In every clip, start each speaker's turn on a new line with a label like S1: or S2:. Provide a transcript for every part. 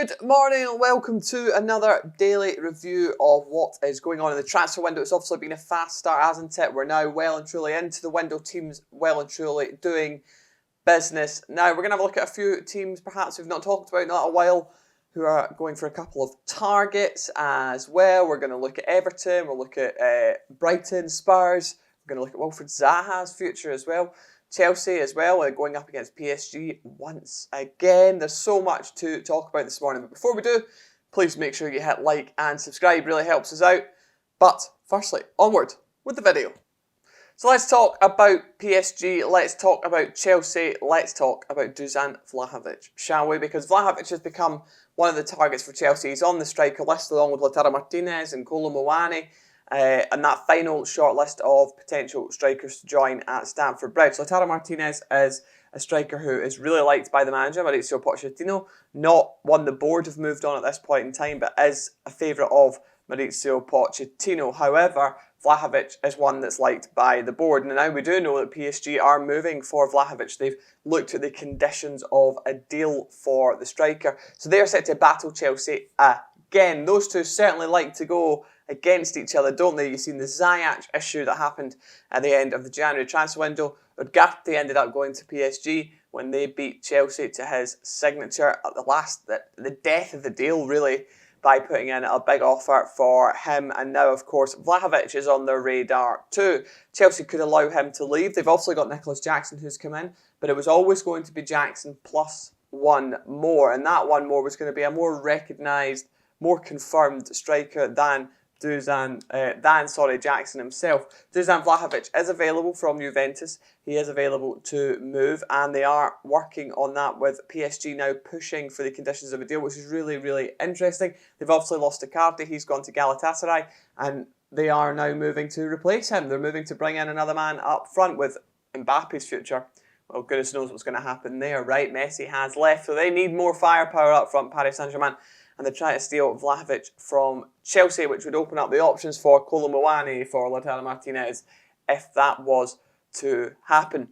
S1: Good morning and welcome to another daily review of what is going on in the transfer window. It's obviously been a fast start, hasn't it? We're now well and truly into the window. Teams well and truly doing business. Now we're going to have a look at a few teams perhaps we've not talked about in a little while who are going for a couple of targets as well. We're going to look at Everton, we'll look at Brighton, Spurs, we're going to look at Wilfried Zaha's future as well. Chelsea as well, going up against PSG once again. There's so much to talk about this morning. But before we do, please make sure you hit like and subscribe. Really helps us out. But firstly, onward with the video. So let's talk about PSG. Let's talk about Chelsea. Let's talk about Dusan Vlahovic, shall we? Because Vlahovic has become one of the targets for Chelsea. He's on the striker list along with Lautaro Martinez and Kolo Muani. And that final shortlist of potential strikers to join at Stamford Bridge. Lautaro Martinez is a striker who is really liked by the manager, Mauricio Pochettino. Not one the board have moved on at this point in time, but is a favourite of Mauricio Pochettino. However, Vlahovic is one that's liked by the board. And now we do know that PSG are moving for Vlahovic. They've looked at the conditions of a deal for the striker. So they are set to battle Chelsea again. Those two certainly like to go against each other, don't they? You've seen the Ziyech issue that happened at the end of the January transfer window. Ugarte ended up going to PSG when they beat Chelsea to his signature at the death of the deal, really, by putting in a big offer for him. And now, of course, Vlahovic is on their radar too. Chelsea could allow him to leave. They've also got Nicholas Jackson who's come in, but it was always going to be Jackson plus one more. And that one more was going to be a more recognised, more confirmed striker than Jackson himself. Dusan Vlahovic is available from Juventus. He is available to move, and they are working on that with PSG now pushing for the conditions of a deal, which is really, really interesting. They've obviously lost Icardi. He's gone to Galatasaray, and they are now moving to replace him. They're moving to bring in another man up front with Mbappe's future. Well, goodness knows what's going to happen there, right? Messi has left, so they need more firepower up front, Paris Saint-Germain. And they're trying to steal Vlahovic from Chelsea, which would open up the options for Kolo Muani, for Lautaro Martinez, if that was to happen.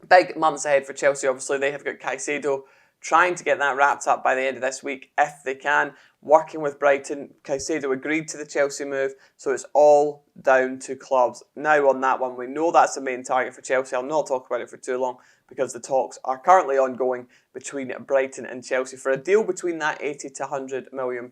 S1: Big months ahead for Chelsea, obviously. They have got Caicedo trying to get that wrapped up by the end of this week, if they can. Working with Brighton, Caicedo agreed to the Chelsea move, so it's all down to clubs. Now on that one, we know that's the main target for Chelsea. I'll not talk about it for too long, because the talks are currently ongoing between Brighton and Chelsea for a deal between that £80 to £100 million.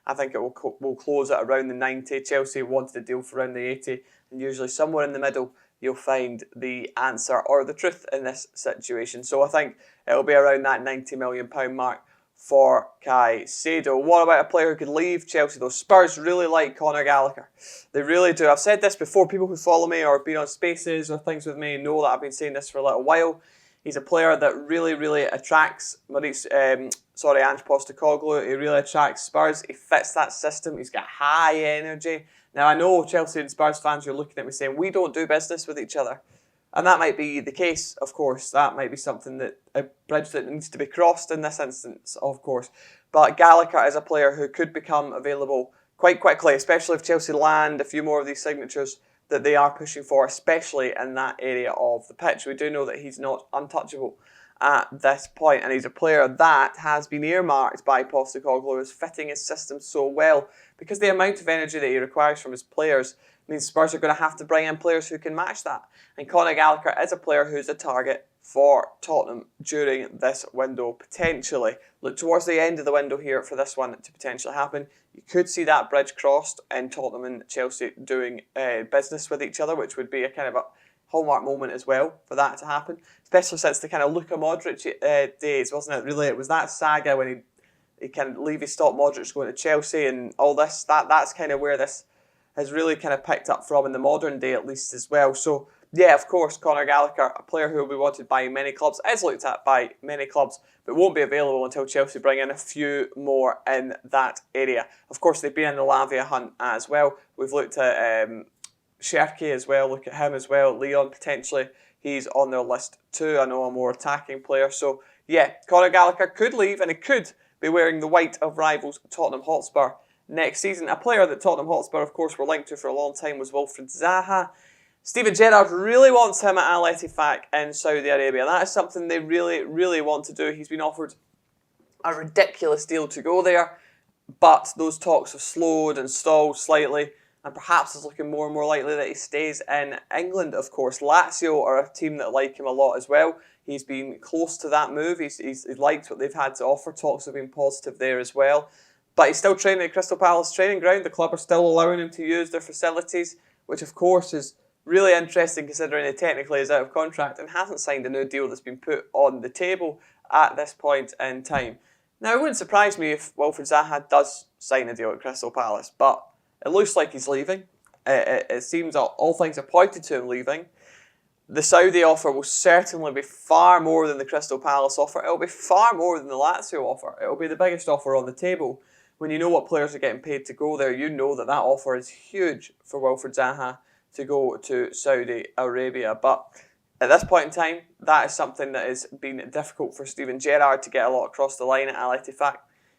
S1: I think it will close at around the 90. Chelsea wanted a deal for around the 80, and usually somewhere in the middle you'll find the answer or the truth in this situation. So I think it'll be around that £90 million mark for Caicedo. What about a player who could leave Chelsea though? Spurs really like Conor Gallagher. They really do. I've said this before. People who follow me or have been on spaces or things with me know that I've been saying this for a little while. He's a player that really, really attracts Ange Postecoglou. He really attracts Spurs. He fits that system. He's got high energy. Now, I know Chelsea and Spurs fans are looking at me saying, we don't do business with each other. And that might be the case, of course. That might be something that a bridge that needs to be crossed in this instance, of course. But Gallagher is a player who could become available quite quickly, especially if Chelsea land a few more of these signatures that they are pushing for, especially in that area of the pitch. We do know that he's not untouchable at this point, and he's a player that has been earmarked by Postecoglou as fitting his system so well, because the amount of energy that he requires from his players means Spurs are going to have to bring in players who can match that. And Conor Gallagher is a player who's a target for Tottenham during this window, potentially. Look towards the end of the window here for this one to potentially happen. You could see that bridge crossed and Tottenham and Chelsea doing business with each other, which would be a kind of a hallmark moment as well for that to happen. Especially since the kind of Luka Modric days, wasn't it? Really, it was that saga when he kind of Levy stopped Modric going to Chelsea and all this. That's kind of where this has really kind of picked up from in the modern day, at least, as well. So, yeah, of course, Conor Gallagher, a player who will be wanted by many clubs, is looked at by many clubs, but won't be available until Chelsea bring in a few more in that area. Of course, they've been in the Lavia hunt as well. We've looked at Cherki as well, look at him as well. Leon, potentially, he's on their list too. I know a more attacking player. So, yeah, Conor Gallagher could leave, and he could be wearing the white of rivals Tottenham Hotspur next season. A player that Tottenham Hotspur, of course, were linked to for a long time was Wilfried Zaha. Steven Gerrard really wants him at Al Ettifaq in Saudi Arabia. That is something they really, really want to do. He's been offered a ridiculous deal to go there, but those talks have slowed and stalled slightly, and perhaps it's looking more and more likely that he stays in England. Of course, Lazio are a team that like him a lot as well. He's been close to that move. He's liked what they've had to offer. Talks have been positive there as well. But he's still training at Crystal Palace training ground. The club are still allowing him to use their facilities, which of course is really interesting considering he technically is out of contract and hasn't signed a new deal that's been put on the table at this point in time. Now, it wouldn't surprise me if Wilfried Zaha does sign a deal at Crystal Palace, but it looks like he's leaving. It seems all things are pointed to him leaving. The Saudi offer will certainly be far more than the Crystal Palace offer. It will be far more than the Lazio offer. It will be the biggest offer on the table. When you know what players are getting paid to go there, you know that offer is huge for Wilfried Zaha to go to Saudi Arabia. But at this point in time, that is something that has been difficult for Steven Gerrard to get a lot across the line at Al Ettifaq.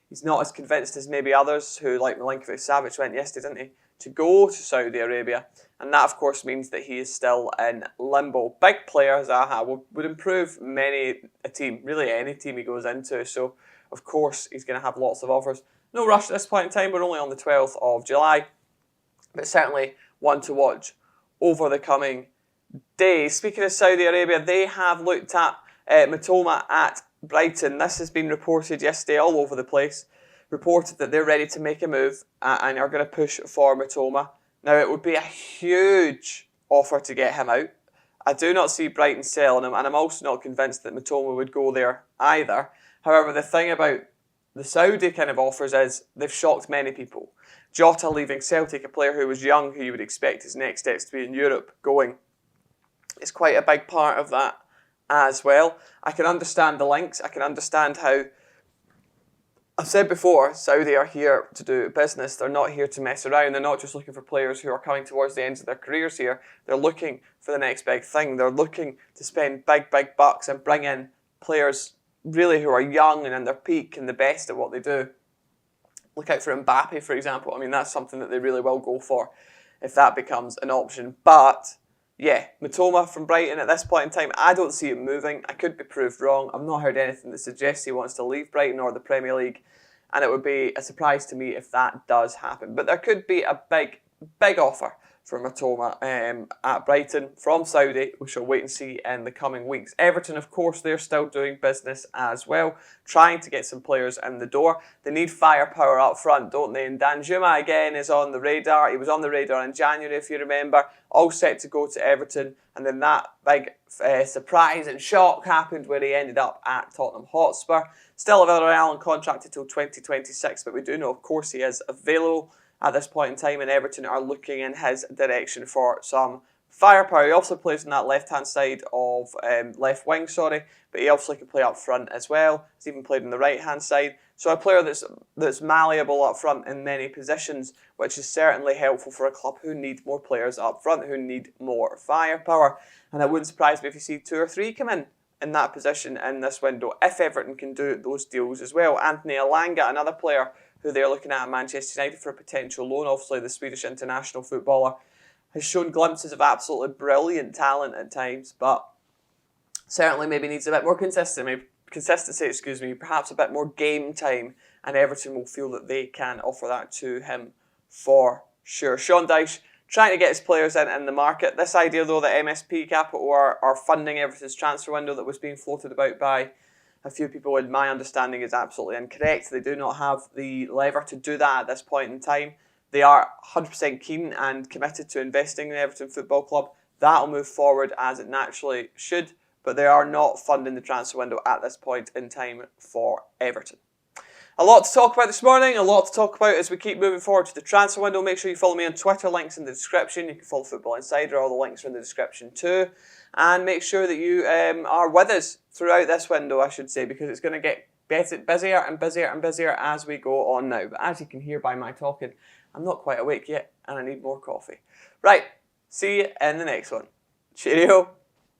S1: He's not as convinced as maybe others who, like Milinkovic-Savic went yesterday, didn't he, to go to Saudi Arabia. And that, of course, means that he is still in limbo. Big player Zaha would improve many a team, really any team he goes into. So, of course, he's going to have lots of offers. No rush at this point in time. We're only on the 12th of July. But certainly one to watch over the coming days. Speaking of Saudi Arabia, they have looked at Mitoma at Brighton. This has been reported yesterday all over the place. Reported that they're ready to make a move and are going to push for Mitoma. Now, it would be a huge offer to get him out. I do not see Brighton selling him, and I'm also not convinced that Mitoma would go there either. However, the thing about the Saudi kind of offers is they've shocked many people. Jota leaving Celtic, a player who was young, who you would expect his next steps to be in Europe, going, is quite a big part of that as well. I can understand the links. I can understand how, I've said before, Saudi are here to do business. They're not here to mess around. They're not just looking for players who are coming towards the ends of their careers here. They're looking for the next big thing. They're looking to spend big bucks and bring in players really who are young and in their peak and the best at what they do. Look out for Mbappe, for example. I mean, that's something that they really will go for if that becomes an option. But yeah, Mitoma from Brighton at this point in time, I don't see him moving. I could be proved wrong. I've not heard anything that suggests he wants to leave Brighton or the Premier League, and it would be a surprise to me if that does happen. But there could be a big offer for Mitoma at Brighton from Saudi. We shall wait and see in the coming weeks. Everton, of course, they're still doing business as well, trying to get some players in the door. They need firepower up front, don't they? And Danjuma, again, is on the radar. He was on the radar in January, if you remember, all set to go to Everton. And then that big surprise and shock happened where he ended up at Tottenham Hotspur. Still a Villarreal contract until 2026, but we do know, of course, he is available at this point in time, and Everton are looking in his direction for some firepower. He also plays on that left-hand side of left wing, but he also can play up front as well. He's even played on the right-hand side. So a player that's malleable up front in many positions, which is certainly helpful for a club who need more players up front, who need more firepower. And it wouldn't surprise me if you see 2 or 3 come in that position in this window, if Everton can do those deals as well. Anthony Elanga, another player who they're looking at Manchester United for a potential loan. Obviously, the Swedish international footballer has shown glimpses of absolutely brilliant talent at times, but certainly maybe needs a bit more consistency, perhaps a bit more game time, and Everton will feel that they can offer that to him for sure. Sean Dyche trying to get his players in the market. This idea, though, that MSP Capital are funding Everton's transfer window that was being floated about by a few people, in my understanding, is absolutely incorrect. They do not have the lever to do that at this point in time. They are 100% keen and committed to investing in the Everton Football Club. That will move forward as it naturally should, but they are not funding the transfer window at this point in time for Everton. A lot to talk about this morning, a lot to talk about as we keep moving forward to the transfer window. Make sure you follow me on Twitter, links in the description. You can follow Football Insider, all the links are in the description too. And make sure that you are with us throughout this window, I should say, because it's going to get busier and busier and busier as we go on now. But as you can hear by my talking, I'm not quite awake yet and I need more coffee. Right, see you in the next one. Cheerio.